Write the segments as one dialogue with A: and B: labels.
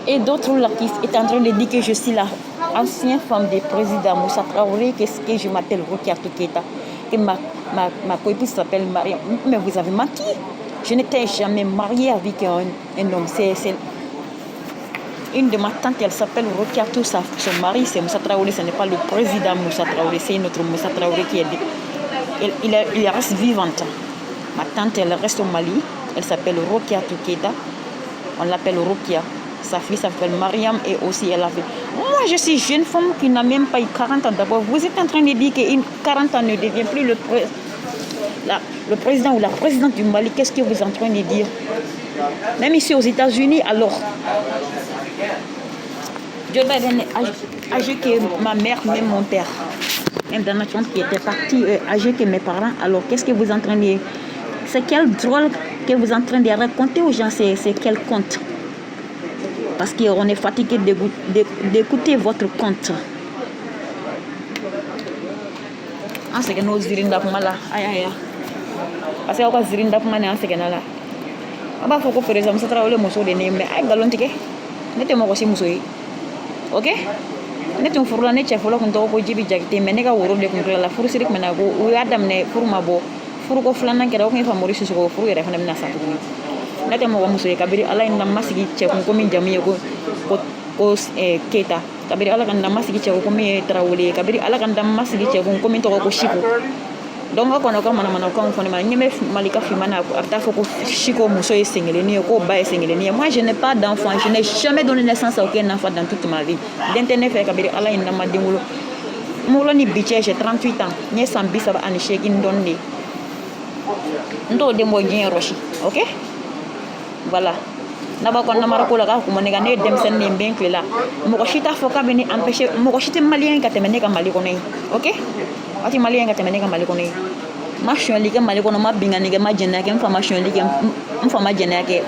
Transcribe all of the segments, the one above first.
A: Et d'autres là qui étaient en train de dire que je suis la ancienne femme du président Moussa Traoré, que je m'appelle Rokiatou Keita, que ma copine s'appelle Mariam. Mais vous avez menti. Je n'étais jamais mariée avec un homme. C'est une de ma tante, elle s'appelle Rokiatou, son mari c'est Moussa Traoré, ce n'est pas le président Moussa Traoré, c'est une autre Moussa Traoré qui est il reste vivante. Ma tante, elle reste au Mali, elle s'appelle Rokiatou Keita, on l'appelle Rokia. Sa fille s'appelle Mariam et aussi elle a fait. Moi, je suis jeune femme qui n'a même pas eu 40 ans. D'abord, vous êtes en train de dire que 40 ans ne devient plus le président ou la présidente du Mali. Qu'est-ce que vous êtes en train de dire? Même ici aux États-Unis, alors. Je vais donner âgé que ma mère, même mon père. Même dans notre qui était parti, âgé que mes parents. Alors, qu'est-ce que vous êtes en train de dire? C'est quel drôle que vous êtes en train de raconter aux gens? C'est quel conte? Parce qu'on est fatigué d'écouter votre conte. Ah, c'est que nous zirinda pour là. Aïe. Parce que on zirinda pour là, c'est que là. On va faire que par exemple, ça travaille le morceau de nez, mais aïe galon ticket. N'était moi aussi morceau. Ok? N'était un fourrant net chef là qu'on t'a au jibi jacté, mais n'est qu'à ouvrir de contre la fourre sirik menago ou adam ne pour ma beau. Fourre ko flanan que donc il faut mourir sur le fourre et refaire na sa tout. N'était moi morceau kabiri ala ina masigi chef ko min jami ko Keita. Kabiri ala kan masigi chef ko mi Traoré. Kabiri ala kan masigi chef ko min to ko shiko. Donc on a comme on fond mais malika fimana afta foko shiko muso e singeli ko ba e singeli moi je n'ai pas d'enfant, je n'ai jamais donné naissance à aucun enfant dans toute ma vie. D'internet fait kabiri ala ina madingulo mulo ni biche j'ai 38 ans ni sambi ça va ani shekin donné ndo dembo jien roshi. OK, voilà naba kon na marako la ka ko monega ne dem sen ne benkle la mo ko shita foka beni empêcher mo ko shite malien ka temene ka mali ko nei. OK, ati malien ka temene ka mali ko nei machon ligue mali ko no mabinga ni ga majena ke information ligue mfama jena ke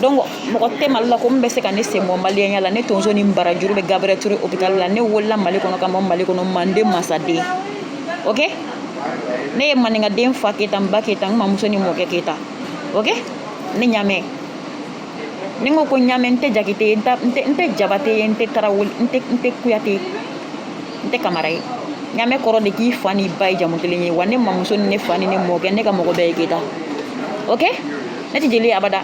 A: donc mo ko temal la ko mbese ka ne se mo malien ya la ne tonzo ni mbara juru be Gabriel Touré hôpital la ne wolla mali ko no ka mo mali ko no mande masade. OK, ne maninga dem fa ke tamba ke tang mamuso ni mo ke kita. OK, ne nyame ningo ko nyamente jakite nte jabate nte tarawul nte kuyate nte kamarai nyame koro de ki fani bay jamutele wane mamuso ne fani ne moke ne ka moko be kita. OK, neti jeli abada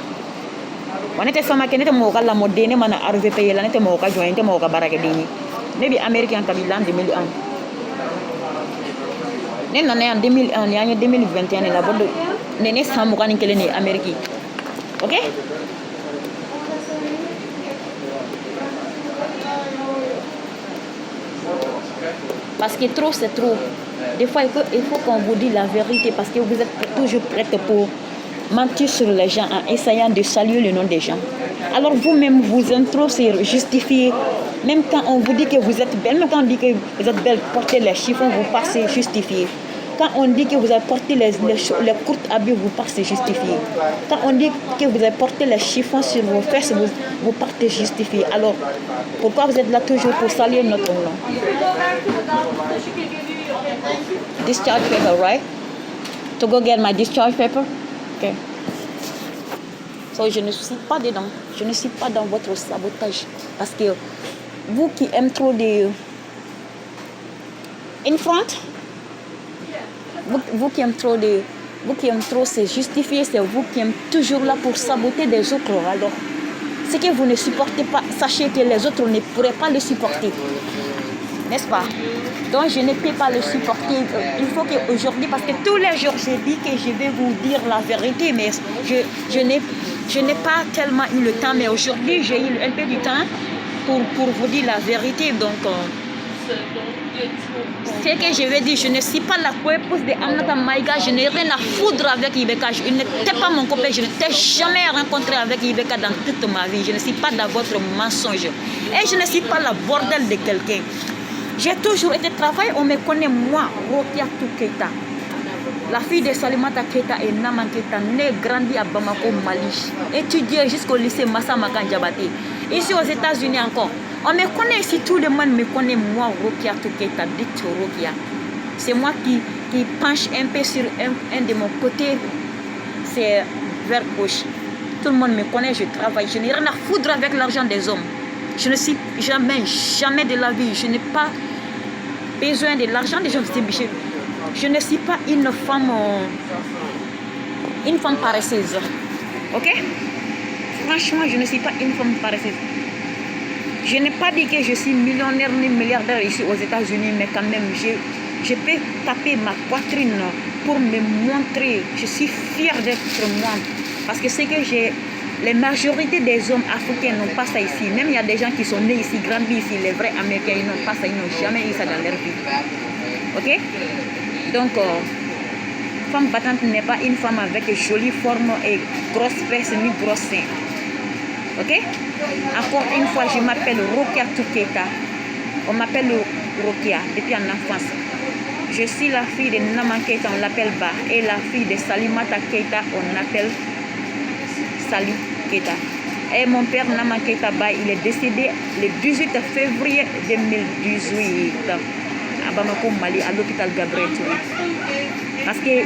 A: wane te sama ke nete mo kala modene mana RVP la nete mo ka jointe mo ka barake dini ne bi américain kabila en 2001 ne non en 2001 ya 2021 la bodo ne ne samu kan kele ni Amérique. OK, parce que trop c'est trop. Des fois il faut qu'on vous dise la vérité parce que vous êtes toujours prête pour mentir sur les gens en essayant de saluer le nom des gens. Alors vous-même vous êtes trop justifié. Même quand on vous dit que vous êtes belle, même quand on dit que vous êtes belle, portez les chiffons, vous passez justifié. Quand on dit que vous avez porté les courtes habits, vous partez justifié. Quand on dit que vous avez porté les chiffons sur vos fesses, vous partez justifié. Alors, pourquoi vous êtes là toujours pour saluer notre nom? Discharge paper, right? To go get my discharge paper? Okay. So, je ne suis pas dedans. Je ne suis pas dans votre sabotage. Parce que vous qui aimez trop de... In front? Vous qui aimez trop se justifier, c'est vous qui êtes toujours là pour saboter des autres. Alors, ce que vous ne supportez pas, sachez que les autres ne pourraient pas le supporter. N'est-ce pas? Donc, je ne peux pas le supporter. Il faut qu'aujourd'hui, parce que tous les jours, j'ai dit que je vais vous dire la vérité, mais je n'ai pas tellement eu le temps. Mais aujourd'hui, j'ai eu un peu du temps pour vous dire la vérité. Donc, ce que je vais dire, je ne suis pas la co-épouse de Aminata Maïga, je n'ai rien à foudre avec Ibeka, je n'étais pas mon copain, je ne t'ai jamais rencontré avec Ibeka dans toute ma vie, je ne suis pas dans votre mensonge et je ne suis pas la bordel de quelqu'un. J'ai toujours été travaillé, on me connaît moi, Rokiatou Keita, la fille de Salimata Keita et Naman Keita, née, grandie à Bamako, Mali, étudiée jusqu'au lycée Massa Makanjabate, ici aux États-Unis encore. On me connaît ici, tout le monde me connaît, moi, Rokiatou Keita, dit Rokia. C'est moi qui penche un peu sur un de mon côté, c'est vers gauche. Tout le monde me connaît, je travaille. Je n'ai rien à foutre avec l'argent des hommes. Je ne suis jamais de la vie. Je n'ai pas besoin de l'argent des gens. Je ne suis pas une femme paresseuse. Ok? Franchement, je ne suis pas une femme paresseuse. Je n'ai pas dit que je suis millionnaire ni milliardaire ici aux États-Unis, mais quand même, je peux taper ma poitrine pour me montrer. Je suis fière d'être moi. Parce que c'est que la majorité des hommes africains n'ont pas ça ici. Même il y a des gens qui sont nés ici, grandis ici, les vrais Américains, ils n'ont pas ça, ils n'ont jamais eu ça dans leur vie. Ok? Donc, femme battante n'est pas une femme avec jolie forme et grosse fesses ni gros seins. Ok? Encore une fois, je m'appelle Rokia Tuketa. On m'appelle Rokia depuis en enfance. Je suis la fille de Naman Keita, on l'appelle Ba. Et la fille de Salimata Keita, on l'appelle Sali Keita. Et mon père Naman Keita Ba, il est décédé le 18 février 2018 à Bamako, Mali, à l'hôpital Gabriel Touré. Parce que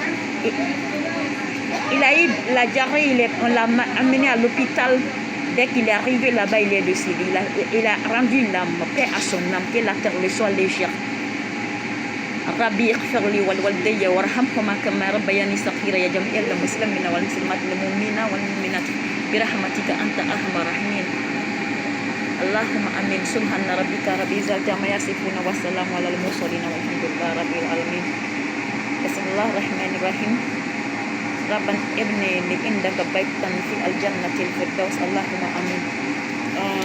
A: il a eu la diarrhée, on l'a amené à l'hôpital. Dès qu'il est arrivé là-bas, il est décédé. Il a rendu l'âme, paix à son âme, que la terre le soit légère. Rabbi ighfirli walwalidayya warhamhuma kama rabbayani saghira ya jami'al muslimina wal muslimat wal mu'minina wal mu'minat bi rahmatika anta arhamar rahimin. Allahumma amin. Subhana rabbika rabbil izzati amma yasifun wa salamun alal mursalin walhamdulillahi rabbil alamin. Bismillahirrahmanirrahim. Rabban ibni li indaka baitan fi al-jannatil firdaus. Allahumma amin.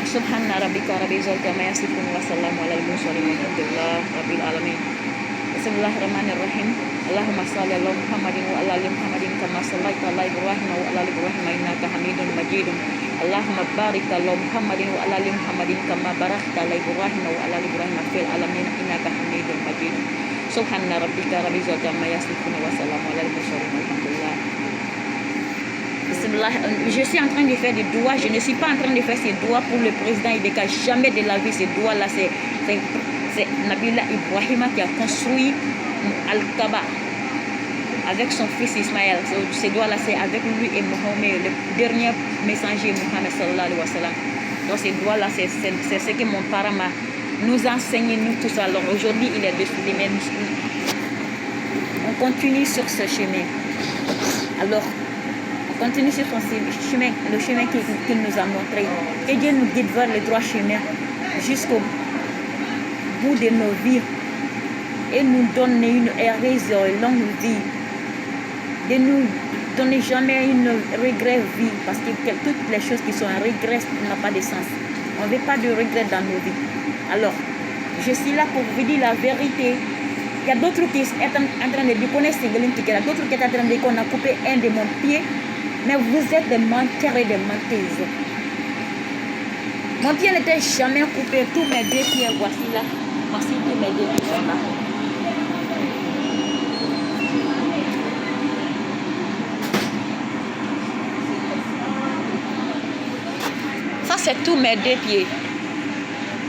A: Subhana rabbika rabbil izzati amma yasifun wa salamun alal mursalin walhamdulillahi rabbil alamin. Bismillahirrahmanirrahim. Allahumma salli ala Muhammadin wa ala ali Muhammadin kama sallaita ala Ibrahim wa ala ali Ibrahim innaka Hamidum Majidun. Allahumma barik ala Muhammadin wa ala ali Muhammadin kama barakta ala Ibrahim wa ala ali Ibrahim fil alamin innaka Hamidum Majidun. Subhana rabbika rabbil izzati amma yasifun wa salamun alal mursalin walhamdulillah. Bismillah. Je suis en train de faire des doigts. Je ne suis pas en train de faire ces doigts pour le président Ibeka. Jamais de la vie ces doigts là c'est Nabila Ibrahima qui a construit Al-Kaaba avec son fils Ismaël. Ces doigts-là, c'est avec lui et Mohamed, le dernier messager Mohamed sallallahu alayhi wa sallam. Donc ces doigts-là, c'est ce que mon parent nous a enseigné, nous tous. Alors aujourd'hui, il est décédé, mais on continue sur ce chemin. Alors, on continue sur son chemin, le chemin qu'il nous a montré. Que Dieu nous guide vers le droit chemin jusqu'au bout de nos vies et nous donne une heureuse longue vie, de nous donner jamais une regret vie, parce que toutes les choses qui sont un regret n'ont pas de sens. On ne veut pas de regret dans nos vies. Alors, je suis là pour vous dire la vérité. Il y a d'autres qui sont en train de dire qu'on est singulier, il y a d'autres qui sont en train de dire qu'on a coupé un de mon pied, mais vous êtes des menteurs et des menteuses. Mon pied n'était jamais coupé, tous mes deux pieds, voici là. Voici tous mes deux pieds là. Ça c'est tous mes deux pieds.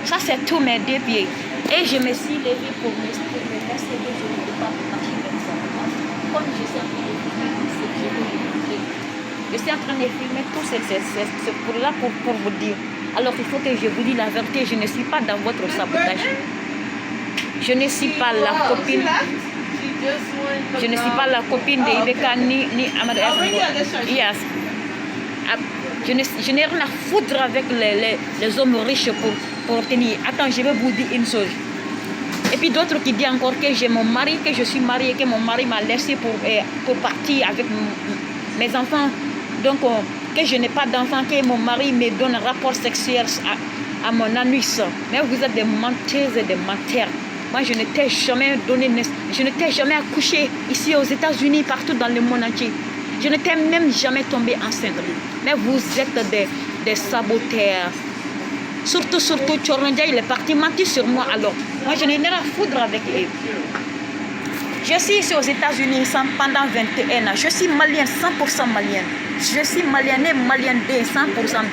A: Ça c'est tous mes deux pieds. Et je me suis levée pour me faire ce que je ne peux pas marcher comme ça. Comme je suis en train de filmer, je suis en train de filmer tout c'est pour là pour vous dire. Alors il faut que je vous dise la vérité, je ne suis pas dans votre sabotage. Je ne suis pas la copine. Je ne suis pas la copine de Ibeka ni Amadou. Yes. Je n'ai rien à foutre avec les hommes riches pour tenir. Attends, je vais vous dire une chose. Et puis d'autres qui disent encore que j'ai mon mari, que je suis mariée, que mon mari m'a laissé pour partir avec mes enfants. Donc, que je n'ai pas d'enfants, que mon mari me donne un rapport sexuel à mon anus. Mais vous êtes des menteuses et des menteurs. Moi, je ne t'ai jamais donné, je ne t'ai jamais accouché ici aux États-Unis, partout dans le monde entier. Je ne t'ai même jamais tombé enceinte. Mais vous êtes des saboteurs. Surtout, Tchorondia, il est parti mentir sur moi. Alors, moi, je n'ai rien à foutre avec eux. Je suis ici aux États-Unis pendant 21 ans. Je suis malienne, 100% malienne. Je suis malienne et malienne de 100%.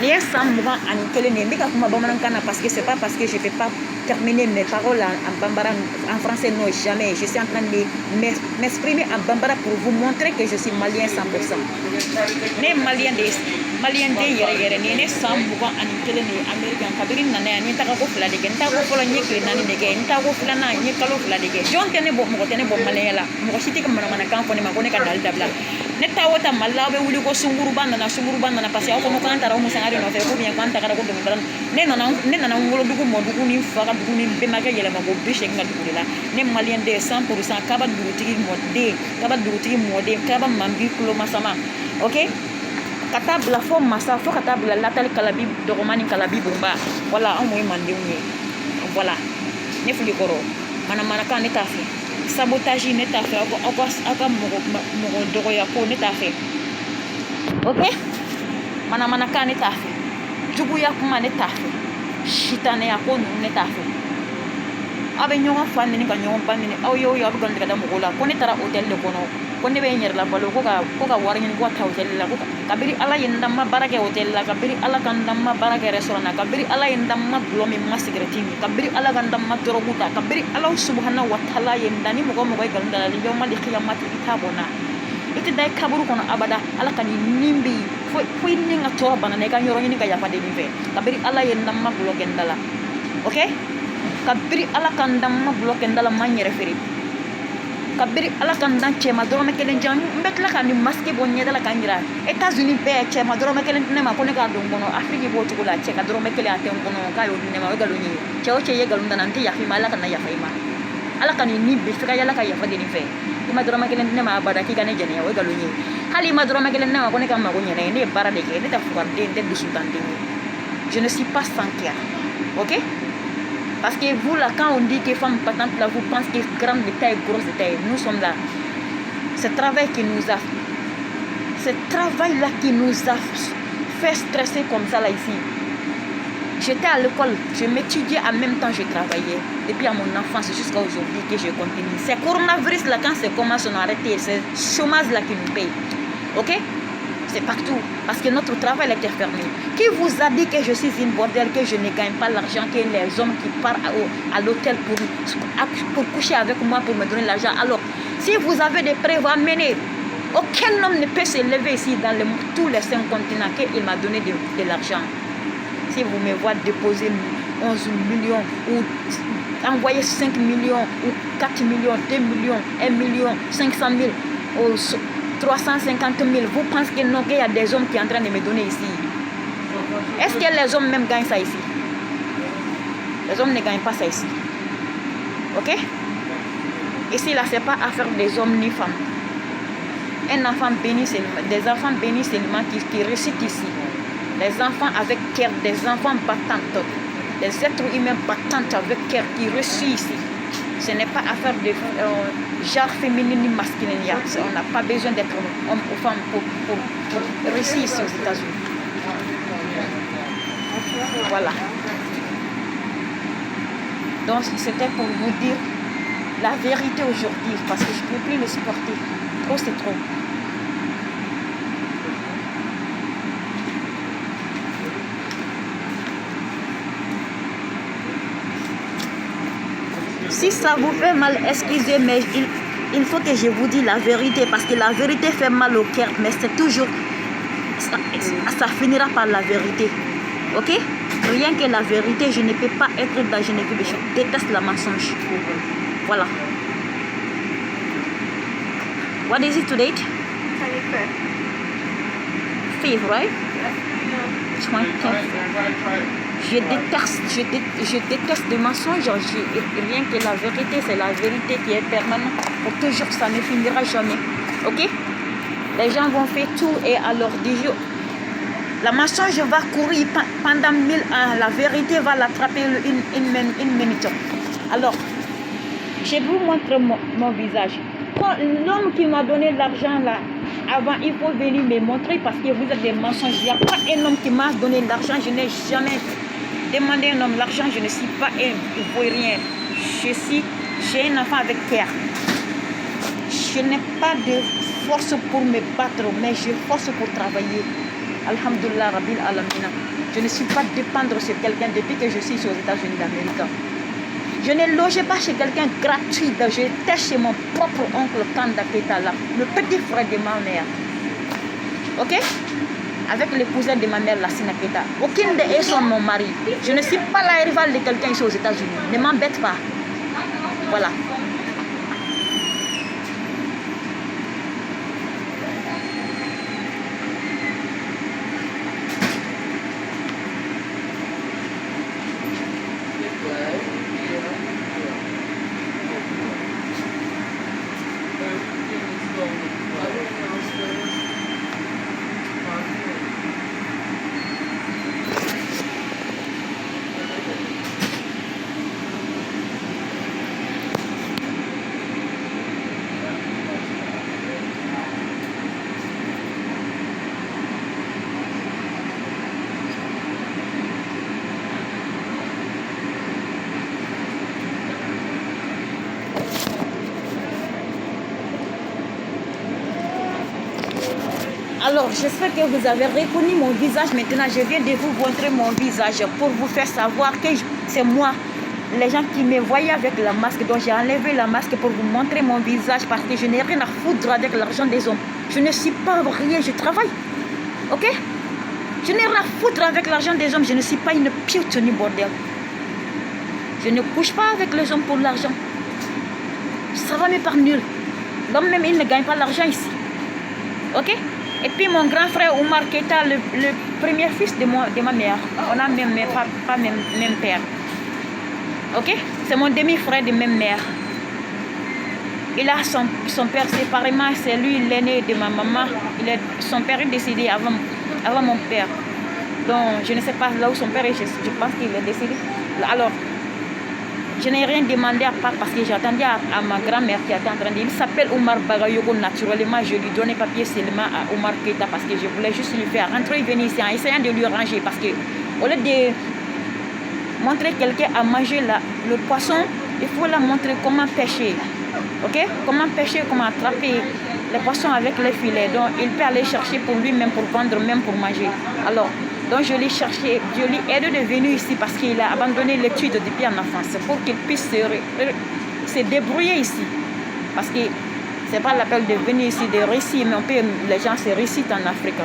A: Ni san mugan ani kelen ne bika kuma bamanankan parce que c'est pas parce que je vais pas terminer mes paroles en bambara en français non jamais je suis en train de m'exprimer en bambara pour vous montrer que je suis malien 100%. Ne malien de yere ni ne san mugan ani kelen ne américain kabiri nana ni ta ko fula de ke ta ko fula ni kelen nani de ke ta ko fula na ni kalo fula de ke jon tene bo mo tene bo malien la mo siti ko mana kan ko ne ma ko ne ka dal dabla ne ta wota malla be wuli ko sunguru banda na parce que ko no kan tara mo sangari no fe ko bien kan ta kada ko dum dal ne nana ngolo dugu mo dugu ni fa ka dugu ni be ma ka yele ma go bishe nga dugu la ne malien de 100% kaba dugu tigi mo de kaba mambi kulo masama OK kata bla fo masa fo kata bla latal kalabi dogomani kalabi bomba wala on moy mande unye voilà ne fuli koro mana kan ne ta fi sabotage ne ta fi aka mo dogo ya ko ne ta fi OK mana kan ne ta fi jugu ya kuma ne ta fi shitane ya ko ne ta fi abe nyonga fani ni ka nyonga pani ni aw yo abe gande kada mo gola ko ne tara hotel le kono ko ne be nyer la balo ko ka war ni ko ta hotel la ko kabiri ala yenda ma barake hotel la kabiri ala kan damma barake restaurant kabiri ala yenda ma blomi ma cigarette ni kabiri ala kan damma toroguta kabiri ala subhanahu wa ta'ala yenda ni mo ko ganda la yoma di qiyamati itabona ite dai kaburu kono abada ala kan nimbi fo ni nga to bana ne kan yoro ni ka yafa de ni fe kabiri ala yenda ma bloken dala OK kabiri ala kan damma bloken dala manyere feri kabiri ala kan dan chema dorome kelen jam mbetla kan ni maske bonye dala kangira États-Unis be chema dorome kelen ne ma ko ne ka don gono Afrique bo to kula cheka dorome kelen aten gono ka yo ne ma galo ni chewo che ye galo nan ti ya fi mala kan ya fa ima ala kan ni be fika yala ka ya fa de ni fe ma dorome kelen ne ma bada ki gane jene ya galo ni hali ma dorome kelen ne ma ko ne ka ma ko nyene ne bara de ke ne ta fuar de dusu tande je ne suis pas sans cœur OK parce que vous là quand on dit que femme patente là vous pensez que grande de taille grosse de taille nous sommes là ce travail là qui nous a fait stresser comme ça là ici. J'étais à l'école, je m'étudiais en même temps je travaillais depuis à mon enfance jusqu'à aujourd'hui que je continue. C'est coronavirus là quand c'est commence on a arrêté, c'est chômage là qui nous paye. OK? C'est partout parce que notre travail était fermé. Qui vous a dit que je suis une bordelle, que je ne gagne pas l'argent, que les hommes qui partent à l'hôtel pour coucher avec moi, pour me donner l'argent? Alors, si vous avez des preuves à mener, aucun homme ne peut se lever ici dans tous les 5 continents qu'il m'a donné de l'argent. Si vous me voyez déposer 11 millions ou envoyer 5 millions ou 4 millions, 2 millions, 1 million, 500 000 ou 350 000, vous pensez qu'il y a des hommes qui sont en train de me donner ici? Est-ce que les hommes même gagnent ça ici? Les hommes ne gagnent pas ça ici. OK? Ici, là, ce n'est pas affaire des hommes ni femmes. Un enfant béni, des enfants bénis seulement qui réussissent ici. Les enfants avec cœur, des enfants battantes, des êtres humains battantes avec cœur qui réussissent ici. Ce n'est pas affaire de genre féminin ni masculin. On n'a pas besoin d'être homme ou femme pour réussir ici aux États-Unis. Voilà. Donc c'était pour vous dire la vérité aujourd'hui parce que je ne peux plus le supporter. Trop c'est trop. Si ça vous fait mal, excusez, mais il faut que je vous dise la vérité parce que la vérité fait mal au cœur, mais c'est toujours, ça finira par la vérité. OK? Rien que la vérité, je ne peux pas être dans je déteste la mensonge. Voilà. What is it today? 25, right? 25. Je déteste les mensonges. Rien que la vérité, c'est la vérité qui est permanente. Pour toujours, ça ne finira jamais. OK? Les gens vont faire tout et alors du jour. La mensonge va courir pendant 1000 ans. La vérité va l'attraper une minute. Alors, je vous montre mon visage. L'homme qui m'a donné l'argent là, avant, il faut venir me montrer parce que vous êtes des mensonges. Il n'y a pas un homme qui m'a donné l'argent. Je n'ai jamais demandé un homme l'argent. Je ne suis pas un rien. J'ai un enfant avec cœur. Je n'ai pas de force pour me battre, mais j'ai force pour travailler. Alhamdulillah Rabbil Alamina. Je ne suis pas dépendre sur quelqu'un depuis que je suis aux États-Unis d'Amérique. Je ne logeais pas chez quelqu'un gratuit. J'étais chez mon propre oncle Kanda Keita, le petit frère de ma mère. Ok? Avec le cousin de ma mère, la Sina Keita. Aucune de eux sont mon mari. Je ne suis pas la rivale de quelqu'un ici aux États-Unis. Ne m'embête pas. Voilà. Alors, j'espère que vous avez reconnu mon visage. Maintenant, je viens de vous montrer mon visage pour vous faire savoir que c'est moi. Les gens qui me voyaient avec la masque, donc j'ai enlevé la masque pour vous montrer mon visage parce que je n'ai rien à foutre avec l'argent des hommes. Je ne suis pas rien, je travaille. Ok? Je n'ai rien à foutre avec l'argent des hommes. Je ne suis pas une pute ni bordel. Je ne couche pas avec les hommes pour l'argent. Ça va me par nul. L'homme même, il ne gagne pas l'argent ici. Ok? Et puis mon grand frère Omar Keita, le premier fils de ma mère. On a même pas même père. Ok? C'est mon demi-frère de même mère. Il a son père séparément. C'est lui l'aîné de ma maman. Son père est décédé avant mon père. Donc je ne sais pas là où son père est. Je pense qu'il est décédé. Alors, je n'ai rien demandé à part parce que j'attendais à ma grand-mère qui était en train de... Il s'appelle Omar Bagayoko. Naturellement, je lui donnais papier seulement à Omar Keita parce que je voulais juste lui faire rentrer venir ici en essayant de lui ranger. Parce que au lieu de montrer quelqu'un à manger le poisson, il faut la montrer comment pêcher. Ok? Comment pêcher, comment attraper les poissons avec les filets. Donc, il peut aller chercher pour lui-même, pour vendre, même pour manger. Alors, donc je l'ai cherché, je l'ai aidé de venir ici parce qu'il a abandonné l'étude depuis en enfance pour qu'il puisse se débrouiller ici. Parce que c'est pas l'appel de venir ici de réussir, mais les gens se réussissent en Afrique.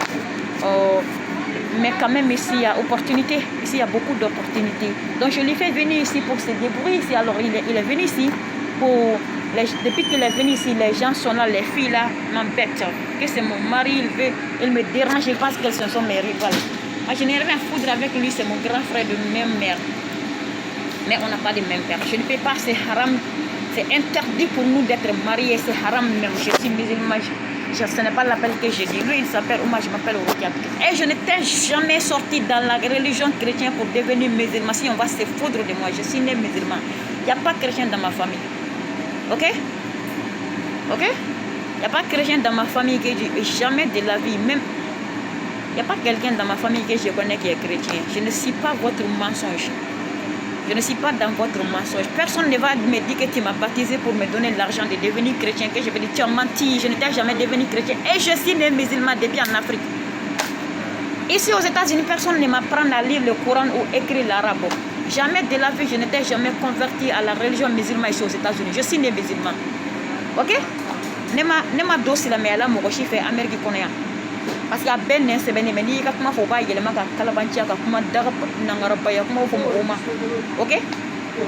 A: Mais quand même ici il y a opportunité, ici il y a beaucoup d'opportunités. Donc je l'ai fait venir ici pour se débrouiller ici. Alors il est venu ici depuis qu'il est venu ici, les gens sont là, les filles là m'embêtent. Que c'est mon mari, il me dérange, je pense qu'elles sont mes rivales. Moi, je n'ai rien à foutre avec lui, c'est mon grand frère de même mère. Mais on n'a pas de même père. Je ne peux pas, c'est haram. C'est interdit pour nous d'être mariés, c'est haram même. Je suis musulman, ce n'est pas l'appel que j'ai dit. Lui, il s'appelle Oumar, je m'appelle Orokia. Et je n'étais jamais sorti dans la religion chrétienne pour devenir musulman. Si on va se foutre de moi, je suis né musulman. Il n'y a pas de chrétien dans ma famille. Ok? Ok? Il n'y a pas de chrétien dans ma famille que jamais de la vie, même. Il n'y a pas quelqu'un dans ma famille que je connais qui est chrétien. Je ne suis pas votre mensonge. Je ne suis pas dans votre mensonge. Personne ne va me dire que tu m'as baptisé pour me donner l'argent de devenir chrétien. Que je vais dire, tu as menti, je n'étais jamais devenu chrétien. Et je suis né musulman depuis en Afrique. Ici aux États-Unis, personne ne m'apprend à lire le Coran ou écrire l'arabe. Jamais de la vie, je n'étais jamais converti à la religion musulmane ici aux États-Unis. Je suis né musulman. Ok? Ne ma dosi la mais la mo ko fait Amérique kono. Parce que ben ne se bene meni ka kuma fo ba yelema ka kalabanci ka kuma daga nangara ba ya kuma fo mo ma. OK?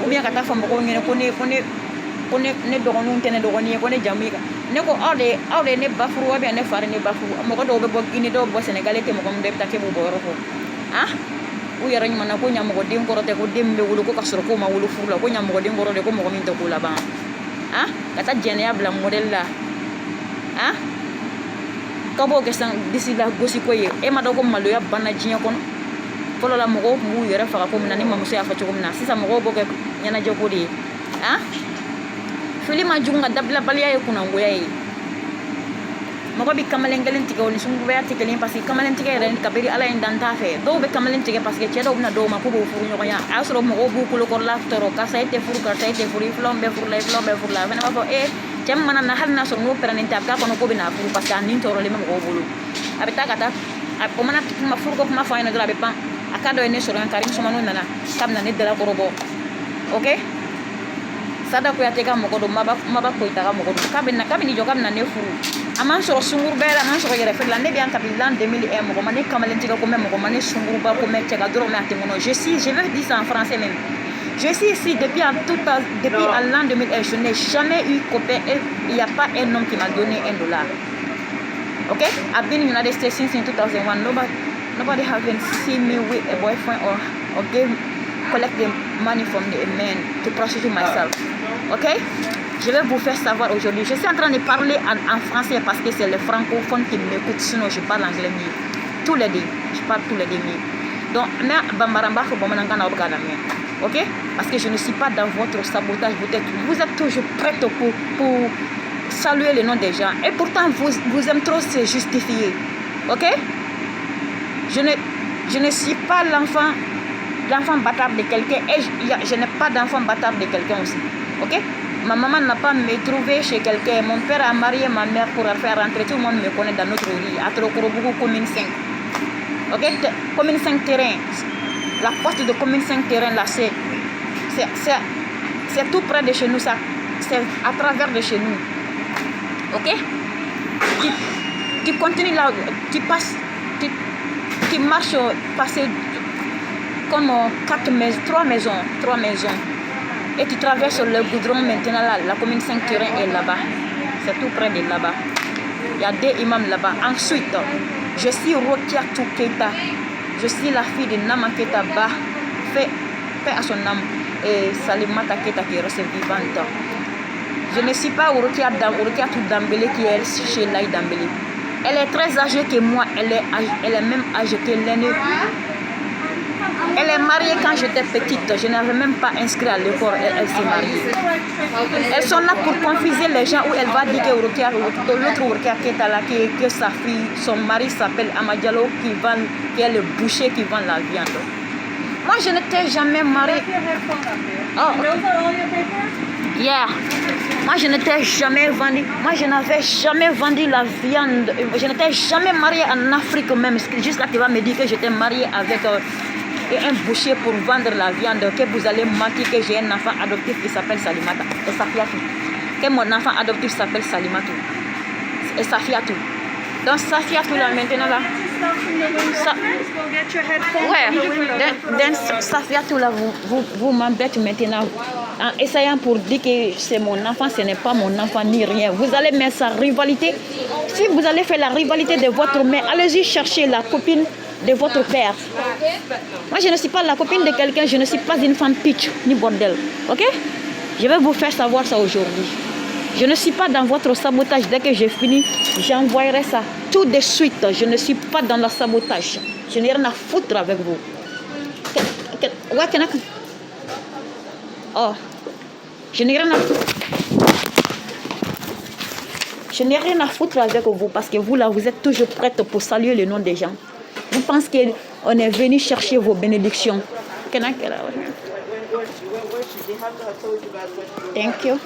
A: Ou bien ka ta fo mo ko ngene ko ne dogonu tene dogoni ko ne jamika. Ne ko awde ne bafuru be ne fare ne bafuru mo ko do be bo ini do bo Sénégalais te mo ko ndep ta ke bo boro ko. Ah? U yara nyama na ko nyamo ko dem korote ko dembe wulu ko kasoro ko ma wulu fula ko nyamo ko dem korode ko mo ko min to ko la ba. Ah? Kata jene ya bla model la. Ah? Kabo ke sang disi la gosi ko ye e ma do ko maloya bana jinya kono folo la mogo mu yere fa ko mina ni mamuso ya fa ko mina sisa mogo bo ke nyana joko di ha fili ma junga dabla baliya e kuna ngoya yi mogo bi kamalen gelen tiga woni sungu be ati gelen parce que kamalen tiga ren kabiri ala en danta fe do be kamalen tiga parce que cedo na do ma ko bo furu nyogo ya asro mogo bu ko ko la toro ka saite furu flombe furu la vena ba e cem mana na halna so no peranente abka kono ko bina furu parce que anin toro le mo bolu Abeta kata pomana kuma furgo kuma fa ina grabe pan akado ene so ran karim so manu nana kam na ne de la korobo. OK? Sada ko yate ka mokodo maba ko itaka mokodo kabini jo kam na ne furu aman so sungur bela man so yere fe lande bien kabilan 2001 mo mané kamalenti ko même mo mané sungur ba ko mette ka doro mate mono je vais dire ça en français même. Je suis ici depuis l'an 2001. Je n'ai jamais eu copain et il n'y a pas un homme qui m'a donné $1. Okay? I've been in the United States since 2001. Nobody haven't seen me with a boyfriend or collect the money from the man to prostitute myself. Okay? Je vais vous faire savoir aujourd'hui. Je suis en train de parler en français parce que c'est les francophones qui m'écoutent. Sinon, je parle anglais mieux. Tous les deux. Je parle tous les deux mieux. Donc, ok? Parce que je ne suis pas dans votre sabotage. Vous êtes toujours prête pour saluer le nom des gens. Et pourtant, vous aimez trop se justifier. Ok? Je ne suis pas l'enfant bâtard de quelqu'un. Et je n'ai pas d'enfant bâtard de quelqu'un aussi. Ok? Ma maman n'a pas me trouvé chez quelqu'un. Mon père a marié ma mère pour faire rentrer. Tout le monde me connaît dans notre rue. À Trokorobougou, commune 5. Ok? Commune 5 terrain. La poste de commune 5 terrain là, c'est tout près de chez nous, ça. C'est à travers de chez nous. Ok? Tu continues là, tu passes, tu marches, passer comme 3 maisons. Et tu traverses le goudron maintenant là, la commune 5 terrain est là-bas. C'est tout près de là-bas. Il y a 2 imams là-bas. Ensuite, je suis Rokia Touketa. Je suis la fille de Nama Keta Ba, fait à son âme, et Salimata Keta qui est restée vivante. Je ne suis pas Urukia Dambélé qui est chez Laï Dambélé. Elle est très âgée que moi, elle est même âgée que l'aînée. Elle est mariée quand j'étais petite, je n'avais même pas inscrit à l'école, elle s'est mariée. Elles sont là pour confuser les gens où elle va dire que l'autre Urukia Keta là, que sa fille, son mari s'appelle Amadjalo, qui est le boucher qui vend la viande. Moi je n'étais jamais mariée. Oh. Yeah. Moi je n'étais jamais vendu. Moi je n'avais jamais vendu la viande. Je n'étais jamais mariée en Afrique même. Jusqu'à tu vas me dire que j'étais mariée avec un boucher pour vendre la viande. Que vous allez mentir que j'ai un enfant adoptif qui s'appelle Salimata. Et Safiatou. Que mon enfant adoptif s'appelle Salimatou. Et Safiatou. Donc Safiatou là maintenant là. Ouais. Safiatou là vous m'embêtez maintenant. En essayant pour dire que c'est mon enfant, ce n'est pas mon enfant ni rien. Vous allez mettre sa rivalité. Si vous allez faire la rivalité de votre mère, allez-y chercher la copine de votre père. Moi, je ne suis pas la copine de quelqu'un, je ne suis pas une femme pitch ni bordel. Ok? Je vais vous faire savoir ça aujourd'hui. Je ne suis pas dans votre sabotage. Dès que j'ai fini, j'envoyerai ça tout de suite. Je ne suis pas dans le sabotage. Je n'ai rien à foutre avec vous. Oh, je n'ai rien à foutre. Je n'ai rien à foutre avec vous parce que vous là, vous êtes toujours prête pour saluer le nom des gens. Vous pensez qu'on est venu chercher vos bénédictions. Thank you.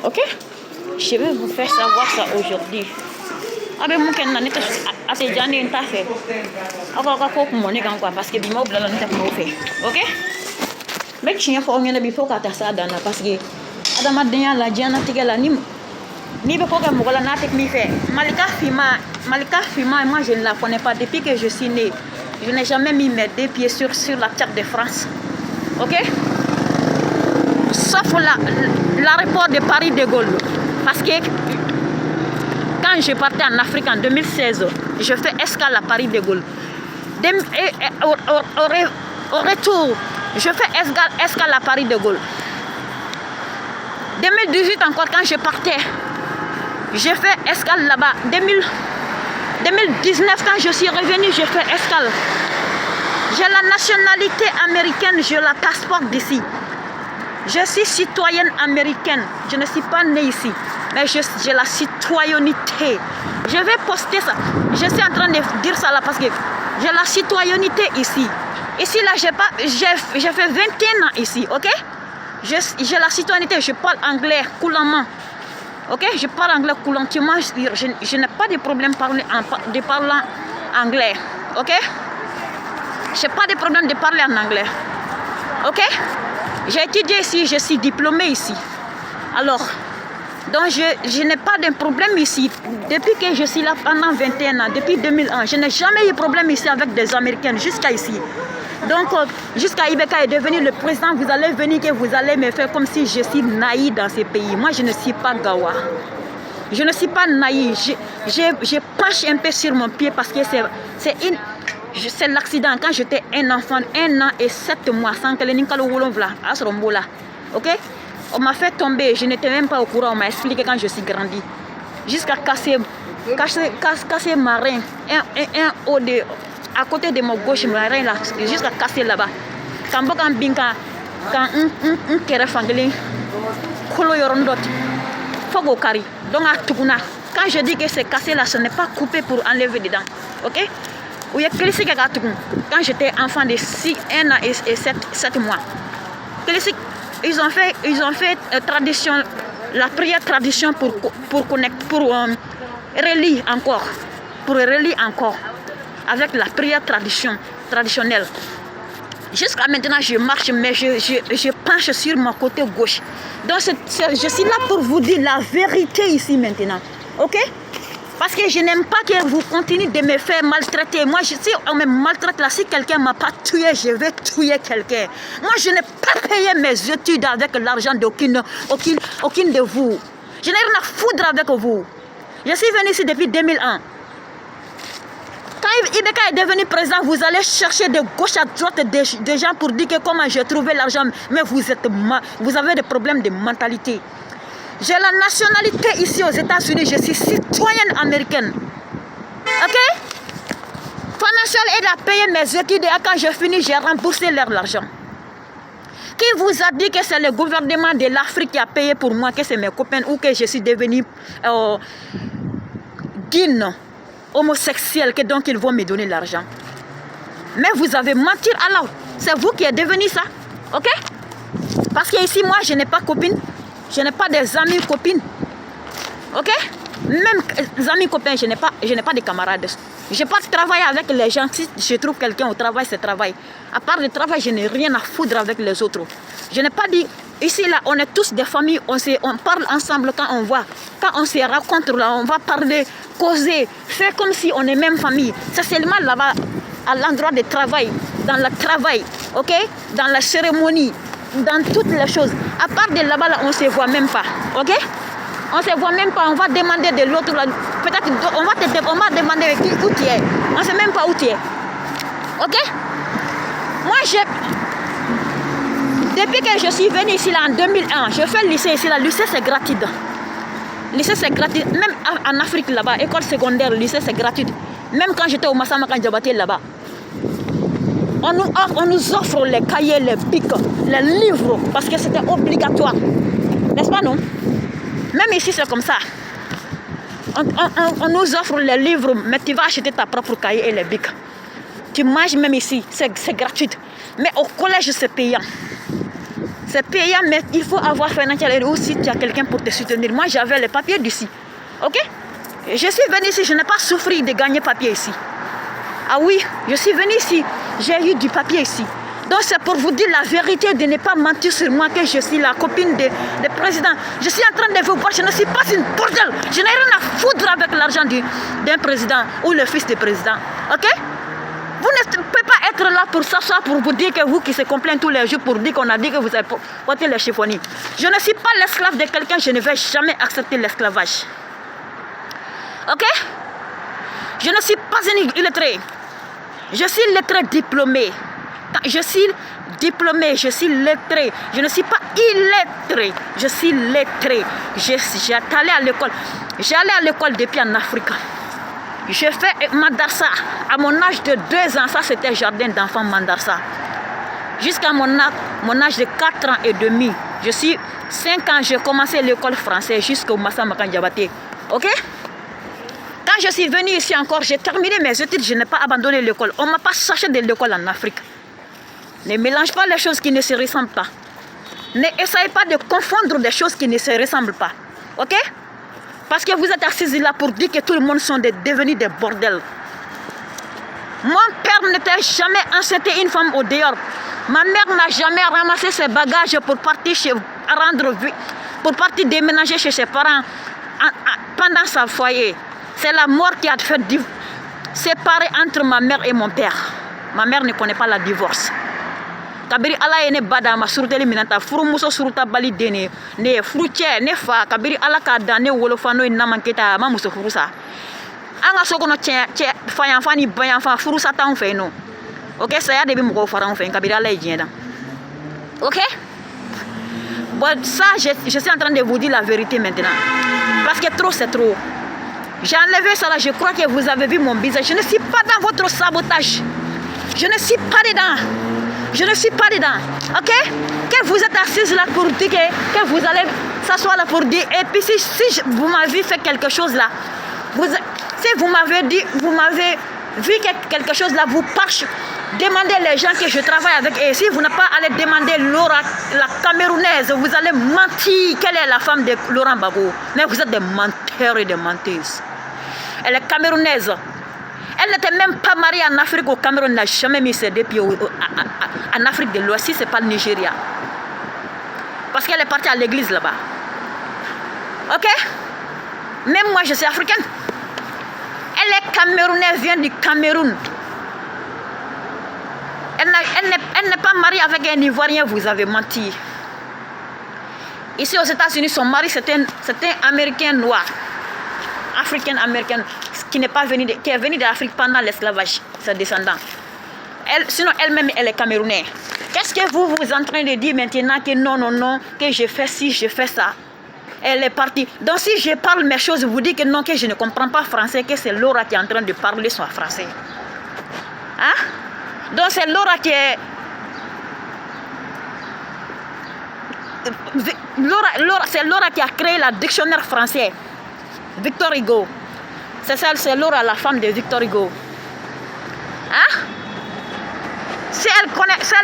A: Ok? Je vais vous faire savoir ça aujourd'hui. Abe mungkin nanti ate jani entah fe. Aku moni kan quoi parce que bima blala nta ko fe. OK? Mek chinya fo ngene bi fo ka ta sa dana parce que adama denya la jana tigala ni be ko ka mogola na tek mi fe. Malika Fima, moi je ne la connais pas depuis que je suis née. Je n'ai jamais mis mes 2 pieds sur la terre de France. OK? Sauf l'aéroport de Paris de Gaulle parce que quand je partais en Afrique en 2016, je fais escale à Paris de Gaulle. Au retour, je fais escale à Paris de Gaulle. 2018 encore, quand je partais, j'ai fait escale là-bas. 2019, quand je suis revenue, j'ai fait escale. J'ai la nationalité américaine, j'ai le passeport d'ici. Je suis citoyenne américaine. Je ne suis pas née ici. Mais j'ai la citoyenneté. Je vais poster ça. Je suis en train de dire ça là parce que j'ai la citoyenneté ici. Ici là, j'ai fait 21 ans ici, ok? j'ai la citoyenneté, je parle anglais couramment. Ok, je parle anglais couramment. Je n'ai pas de problème de parler anglais. Ok, je n'ai pas de problème de parler en anglais. Ok, j'ai étudié ici, je suis diplômée ici. Alors, donc je n'ai pas de problème ici. Depuis que je suis là pendant 21 ans, depuis 2001, je n'ai jamais eu de problème ici avec des Américains jusqu'à ici. Donc, jusqu'à Ibeka est devenu le président, vous allez venir que vous allez me faire comme si je suis naïve dans ces pays. Moi, je ne suis pas Gawa. Je ne suis pas naïve. Je penche un peu sur mon pied parce que c'est l'accident. Quand j'étais un enfant, 1 an et 7 mois, sans que les Ninkalo Wolonvla, à Sorombola. Ok? On m'a fait tomber, je n'étais même pas au courant, on m'a expliqué quand je suis grandi. Jusqu'à casser ma rein, un haut de, à côté de mon gauche, ma rein là, jusqu'à casser là-bas. Quand un kere fangeli, kolo yorondot, fogo kari, donc à tukuna. Quand je dis que c'est cassé là, ce n'est pas coupé pour enlever dedans, ok? Quand j'étais enfant de 1 an et 7 mois, ils ont fait tradition, la prière tradition pour relier encore avec la prière traditionnelle. Jusqu'à maintenant, je marche, mais je penche sur mon côté gauche. Donc, je suis là pour vous dire la vérité ici maintenant. Ok? Parce que je n'aime pas que vous continuez de me faire maltraiter. Moi, si on me maltraite là, si quelqu'un ne m'a pas tué, je vais tuer quelqu'un. Moi, je n'ai pas payé mes études avec l'argent d'aucune de vous. Je n'ai rien à foutre avec vous. Je suis venu ici depuis 2001. Quand Ibeka est devenu président, vous allez chercher de gauche à droite des gens pour dire que comment j'ai trouvé l'argent. Mais vous avez des problèmes de mentalité. J'ai la nationalité ici aux États-Unis, je suis citoyenne américaine. Ok? Financial Aid a payé mes études et quand j'ai fini, j'ai remboursé l'argent. Qui vous a dit que c'est le gouvernement de l'Afrique qui a payé pour moi, que c'est mes copains ou que je suis devenue guine, homosexuelle, que donc ils vont me donner l'argent? Mais vous avez menti alors. C'est vous qui êtes devenu ça. Ok? Parce que ici, moi, je n'ai pas copine. Je n'ai pas des amis copines. Ok? Même des amis copains, je n'ai pas de camarades. Je n'ai pas travaillé avec les gens. Si je trouve quelqu'un au travail, c'est travail. À part le travail, je n'ai rien à foutre avec les autres. Je n'ai pas dit, ici là, on est tous des familles, on parle ensemble quand on voit. Quand on se rencontre là, on va parler, causer, faire comme si on est même famille. C'est seulement là-bas, à l'endroit de travail, dans le travail, ok? Dans la cérémonie, dans toutes les choses. À part de là-bas, là, on ne se voit même pas. Ok? On ne se voit même pas. On va demander de l'autre. Peut-être on va demander où tu es. On ne sait même pas où tu es. Ok? Moi, depuis que je suis venue ici là, en 2001, je fais le lycée ici là. Le lycée, c'est gratuit. Le lycée, c'est gratuit. Même en Afrique là-bas, école secondaire, le lycée, c'est gratuit. Même quand j'étais au Massamakan Diabaté là-bas. On nous offre les cahiers, les bics, les livres, parce que c'était obligatoire. N'est-ce pas, non? Même ici, c'est comme ça. On nous offre les livres, mais tu vas acheter ta propre cahier et les bics. Tu manges même ici, c'est gratuit. Mais au collège, c'est payant. C'est payant, mais il faut avoir financial aid ou si tu as quelqu'un pour te soutenir. Moi, j'avais les papiers d'ici. Ok? Je suis venue ici, je n'ai pas souffert de gagner papier ici. Ah oui, je suis venue ici, j'ai eu du papier ici. Donc c'est pour vous dire la vérité, de ne pas mentir sur moi que je suis la copine du président. Je suis en train de vous voir, je ne suis pas une bordel. Je n'ai rien à foutre avec l'argent d'un président ou le fils du président. Ok? Vous ne pouvez pas être là pour s'asseoir pour vous dire que vous qui se complaignez tous les jours pour dire qu'on a dit que vous avez porté les chiffonniers. Je ne suis pas l'esclave de quelqu'un, je ne vais jamais accepter l'esclavage. Ok? Je ne suis pas une illettrée. Je suis lettrée diplômée. Je suis diplômée, je suis lettrée. Je ne suis pas illettrée. Je suis lettrée. J'allais à l'école. J'allais à l'école depuis en Afrique. J'ai fait Mandarsa. À mon âge de 2 ans, ça c'était jardin d'enfants Mandarsa. Jusqu'à mon âge de 4 ans et demi. Je suis 5 ans, j'ai commencé l'école française jusqu'au Massamakan Diabaté. Ok? Quand je suis venue ici encore, j'ai terminé mes études, je n'ai pas abandonné l'école. On ne m'a pas cherché de l'école en Afrique. Ne mélange pas les choses qui ne se ressemblent pas. N'essayez pas de confondre des choses qui ne se ressemblent pas. Ok? Parce que vous êtes assis là pour dire que tout le monde sont devenus des bordels. Mon père n'était jamais enceinté une femme au dehors. Ma mère n'a jamais ramassé ses bagages pour partir déménager chez ses parents pendant sa foyer. C'est la mort qui a fait séparer entre ma mère et mon père. Ma mère ne connaît pas la divorce. Kabiri ala ne bada ma suruteli minanta furu muso suruta bali dene ne furu cɛ ne fa kabiri ala ka dan ne wolofa n'o ye namanketa ma muso furusa an ka so kɔnɔ cɛ fayanfan ni bayanfan furusa t'anw fɛ yen nɔ ok saya de bɛ mɔgɔw fara anw fɛ yen kabiri ala ye diɲɛ dan ok bon ça je suis en train de vous dire la vérité maintenant parce que trop c'est trop. J'ai enlevé ça là, je crois que vous avez vu mon visage. Je ne suis pas dans votre sabotage. Je ne suis pas dedans. Je ne suis pas dedans. Ok? Que vous êtes assise là pour dire que vous allez s'asseoir là pour dire. Et puis si vous m'avez fait quelque chose là, si vous m'avez dit, vous m'avez vu quelque chose là, vous partez. Demandez les gens que je travaille avec. Et si vous n'avez pas allé demander Laura, la Camerounaise, vous allez mentir. Quelle est la femme de Laurent Gbagbo? Mais vous êtes des menteurs et des menteuses. Elle est camerounaise. Elle n'était même pas mariée en Afrique. Au Cameroun n'a jamais mis ses deux pieds en Afrique de l'Ouest. Si ce n'est pas le Nigeria. Parce qu'elle est partie à l'église là-bas. Ok? Même moi, je suis africaine. Elle est camerounaise, vient du Cameroun. Elle n'est pas mariée avec un Ivoirien, vous avez menti. Ici aux États-Unis, son mari, c'était un Américain noir. Africain-américain, qui est venu d'Afrique pendant l'esclavage, ses descendants. Sinon, elle-même, elle est camerounaise. Qu'est-ce que vous êtes en train de dire maintenant que non, que je fais ci, je fais ça? Elle est partie. Donc si je parle mes choses, vous dites que non, que je ne comprends pas français, que c'est Laura qui est en train de parler son français. Hein? Donc c'est Laura qui est... c'est Laura qui a créé le dictionnaire français. Victor Hugo. C'est Laura, la femme de Victor Hugo. Hein? Si elle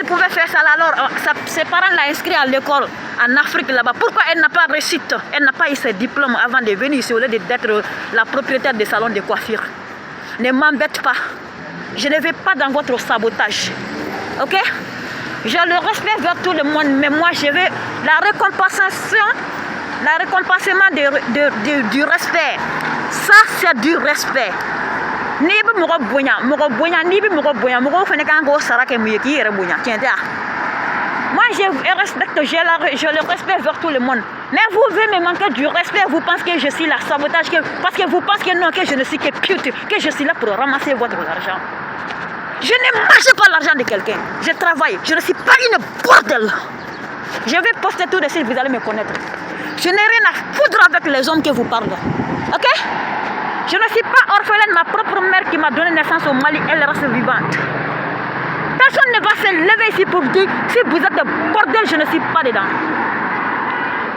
A: pouvait faire ça, alors ses parents l'ont inscrit à l'école en Afrique là-bas. Pourquoi elle n'a pas réussi? Elle n'a pas eu ses diplômes avant de venir ici au lieu d'être la propriétaire des salons de coiffure. Ne m'embête pas. Je ne vais pas dans votre sabotage. Ok? J'ai le respect vers tout le monde, mais moi je veux la récompensation, le récompensement du respect. Ça c'est du respect. Ni bi mogo bonya ni bi mogo bonya mogo fene kan go sarake mu yeki yere bonya tienta. Moi je respecte, je le respect vers tout le monde. Mais vous voulez me manquer du respect, vous pensez que je suis la sabotage, parce que vous pensez que non, que je ne suis que pute, que je suis là pour ramasser votre argent. Je ne mange pas l'argent de quelqu'un. Je travaille. Je ne suis pas une bordel. Je vais poster tout de suite, vous allez me connaître. Je n'ai rien à foutre avec les hommes que vous parlez. Ok? Je ne suis pas orpheline. Ma propre mère qui m'a donné naissance au Mali, elle reste vivante. Personne ne va se lever ici pour dire si vous êtes un bordel, je ne suis pas dedans.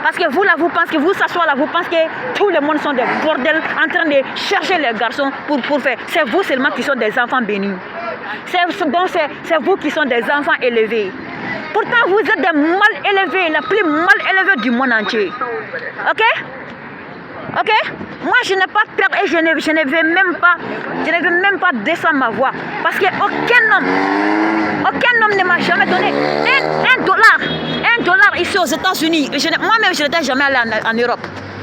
A: Parce que vous là, vous pensez que vous s'asseoir là, vous pensez que tout le monde sont des bordels en train de chercher les garçons pour faire. C'est vous seulement qui sont des enfants bénis. C'est vous qui sont des enfants élevés. Pourtant, vous êtes des mal élevés, les plus mal élevés du monde entier. Ok? Ok? Moi, je n'ai pas peur et je ne vais même pas descendre ma voix. Parce qu'aucun homme ne m'a jamais donné un dollar ici aux États-Unis. Moi-même, je n'étais jamais allé en Europe.